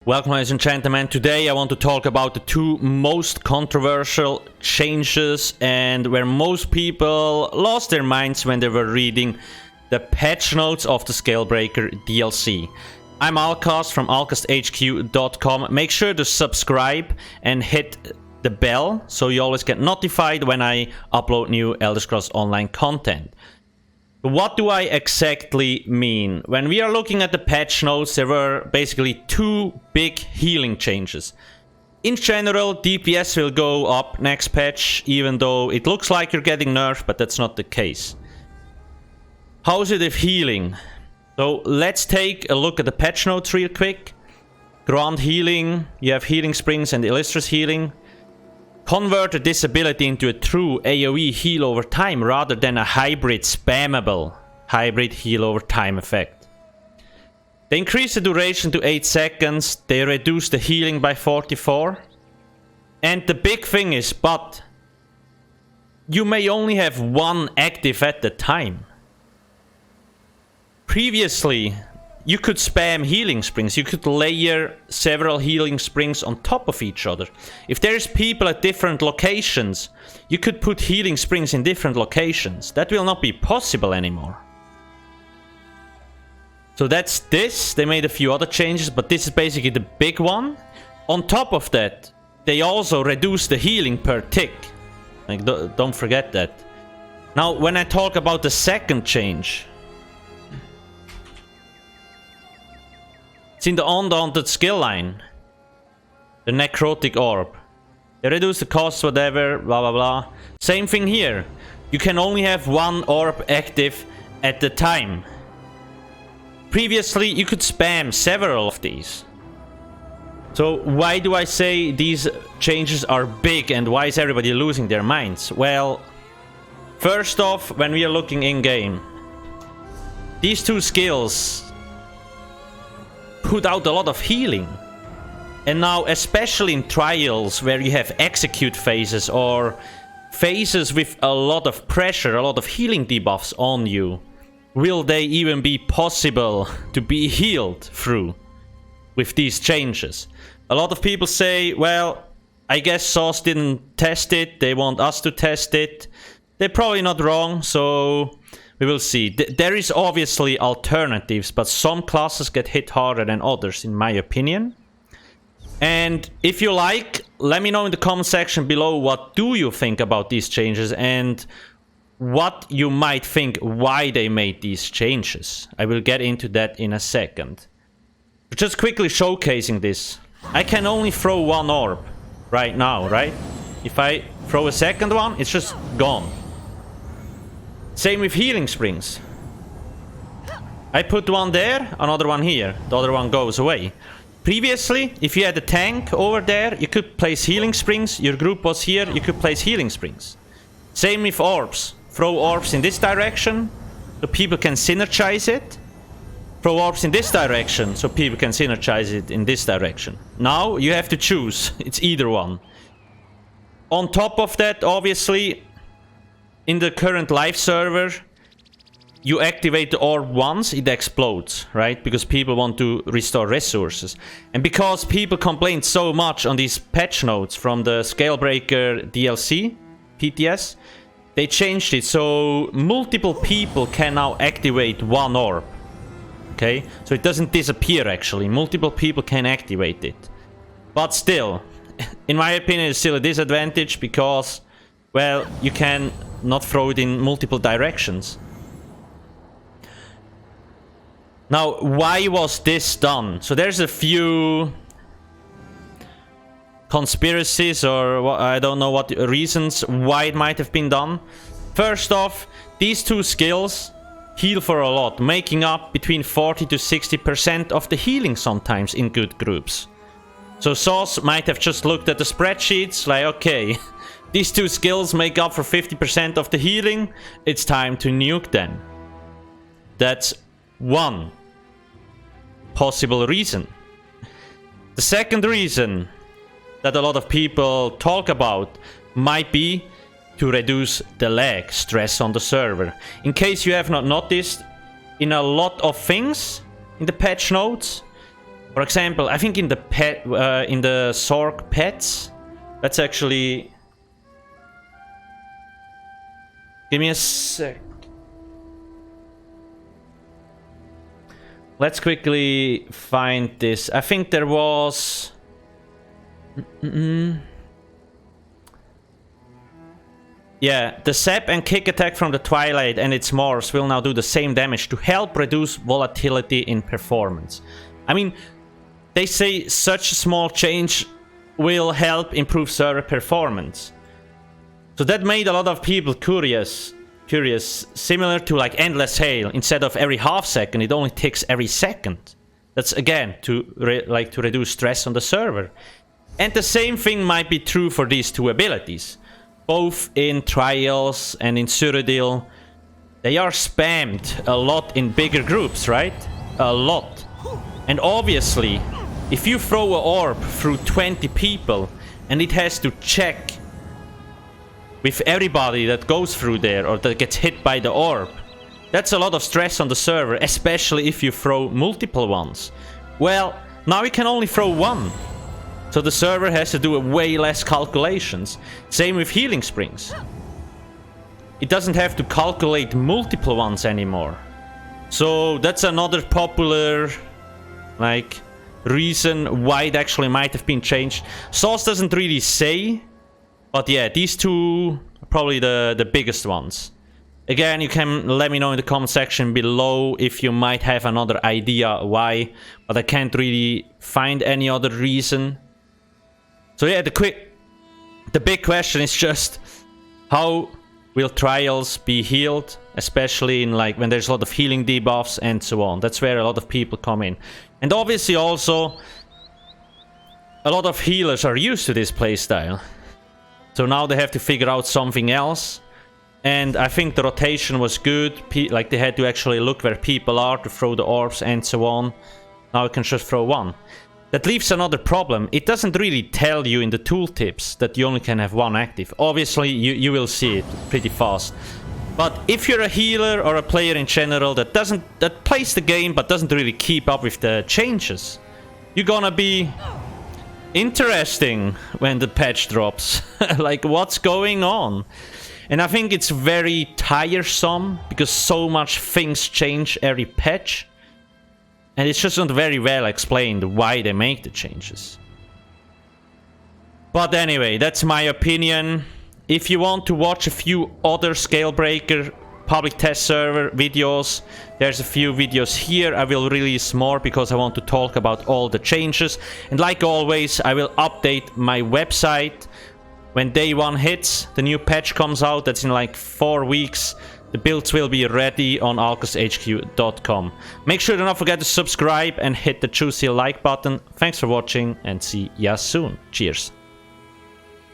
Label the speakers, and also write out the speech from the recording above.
Speaker 1: Welcome, ladies and gentlemen. Today I want to talk about the two most controversial changes and where most people lost their minds when they were reading the patch notes of the Scalebreaker DLC. I'm Alcast from alcasthq.com. Make sure to subscribe and hit the bell so you always get notified when I upload new Elder Scrolls Online content. What do I exactly mean? When we are looking at the patch notes, there were basically two big healing changes. In general, DPS will go up next patch, even though it looks like you're getting nerfed, but that's not the case. How's it with healing? So let's take a look at the patch notes real quick. Grand healing, you have healing springs and illustrious healing. Converted this ability into a true AoE heal over time rather than a hybrid spammable hybrid heal over time effect. They increase the duration to 8 seconds, they reduce the healing by 44. And the big thing is, but you may only have one active at the time. Previously, you could spam healing springs. You could layer several healing springs on top of each other. If there's people at different locations, you could put healing springs in different locations. That will not be possible anymore. So that's this. They made a few other changes, but this is basically the big one. On top of that, they also reduced the healing per tick. Like, don't forget that. Now, when I talk about the second change, it's in the undaunted skill line. The Necrotic Orb. They reduce the cost, whatever, blah blah blah. Same thing here. You can only have one orb active at the time. Previously, you could spam several of these. So why do I say these changes are big and why is everybody losing their minds? Well, first off, when we are looking in-game, these two skills put out a lot of healing. And now, especially in trials where you have execute phases or phases with a lot of pressure, a lot of healing debuffs on you, will they even be possible to be healed through with these changes? A lot of people say, well, I guess Sauce didn't test it, they want us to test it. They're probably not wrong, so we will see. There is obviously alternatives, but some classes get hit harder than others, in my opinion. And if you like, let me know in the comment section below what do you think about these changes and what you might think why they made these changes. I will get into that in a second. Just quickly showcasing this. I can only throw one orb right now, right? If I throw a second one, it's just gone. Same with healing springs. I put one there, another one here. The other one goes away. Previously, if you had a tank over there, you could place healing springs. Your group was here, you could place healing springs. Same with orbs. Throw orbs in this direction, so people can synergize it. Throw orbs in this direction, so people can synergize it in this direction. Now, you have to choose. It's either one. On top of that, obviously, in the current live server, you activate the orb once, it explodes, right? Because people want to restore resources. And because people complained so much on these patch notes from the Scalebreaker DLC, PTS, they changed it so multiple people can now activate one orb. Okay? So it doesn't disappear actually. Multiple people can activate it. But still, in my opinion, it's still a disadvantage because, well, you can not throw it in multiple directions. Now, why was this done? So there's a few conspiracies or I don't know what reasons why it might have been done. First off, these two skills heal for a lot, making up between 40 to 60% of the healing sometimes in good groups. So Sauce might have just looked at the spreadsheets like, okay, these two skills make up for 50% of the healing, it's time to nuke them. That's one possible reason. The second reason that a lot of people talk about might be to reduce the lag stress on the server. In case you have not noticed, in a lot of things in the patch notes, For example, I think in the in the Zork pets, that's actually... Give me a sec. Let's quickly find this. I think there was... Yeah, the Zap and Kick attack from the Twilight and its morphs will now do the same damage to help reduce volatility in performance. I mean, they say such a small change will help improve server performance. So that made a lot of people curious, similar to like Endless Hail. Instead of every half second, it only ticks every second. That's again to reduce stress on the server. And the same thing might be true for these two abilities. Both in Trials and in Cyrodiil, they are spammed a lot in bigger groups, right? A lot. And obviously, if you throw an orb through 20 people and it has to check with everybody that goes through there or that gets hit by the orb, that's a lot of stress on the server, especially if you throw multiple ones. Well, now we can only throw one. So the server has to do way less calculations. Same with healing springs. It doesn't have to calculate multiple ones anymore. So that's another popular like reason why it actually might have been changed. Source doesn't really say, but yeah, these two are probably the biggest ones. Again, you can let me know in the comment section below if you might have another idea why, but I can't really find any other reason. So yeah, the big question is just how will Trials be healed, especially in like when there's a lot of healing debuffs and so on. That's where a lot of people come in. And obviously also a lot of healers are used to this playstyle. So now they have to figure out something else. And I think the rotation was good. Like they had to actually look where people are to throw the orbs and so on. Now you can just throw one. That leaves another problem. It doesn't really tell you in the tooltips that you only can have one active. Obviously, you will see it pretty fast. But if you're a healer or a player in general that plays the game but doesn't really keep up with the changes, you're gonna be interesting when the patch drops. Like, what's going on? And I think it's very tiresome because so much things change every patch. And it's just not very well explained why they make the changes. But anyway, that's my opinion. If you want to watch a few other Scalebreaker public test server videos, there's a few videos here. I will release more because I want to talk about all the changes. And like always, I will update my website when day 1 hits. The new patch comes out. That's in like 4 weeks. The builds will be ready on alcasthq.com. Make sure to not forget to subscribe and hit the juicy like button. Thanks for watching and see ya soon. Cheers.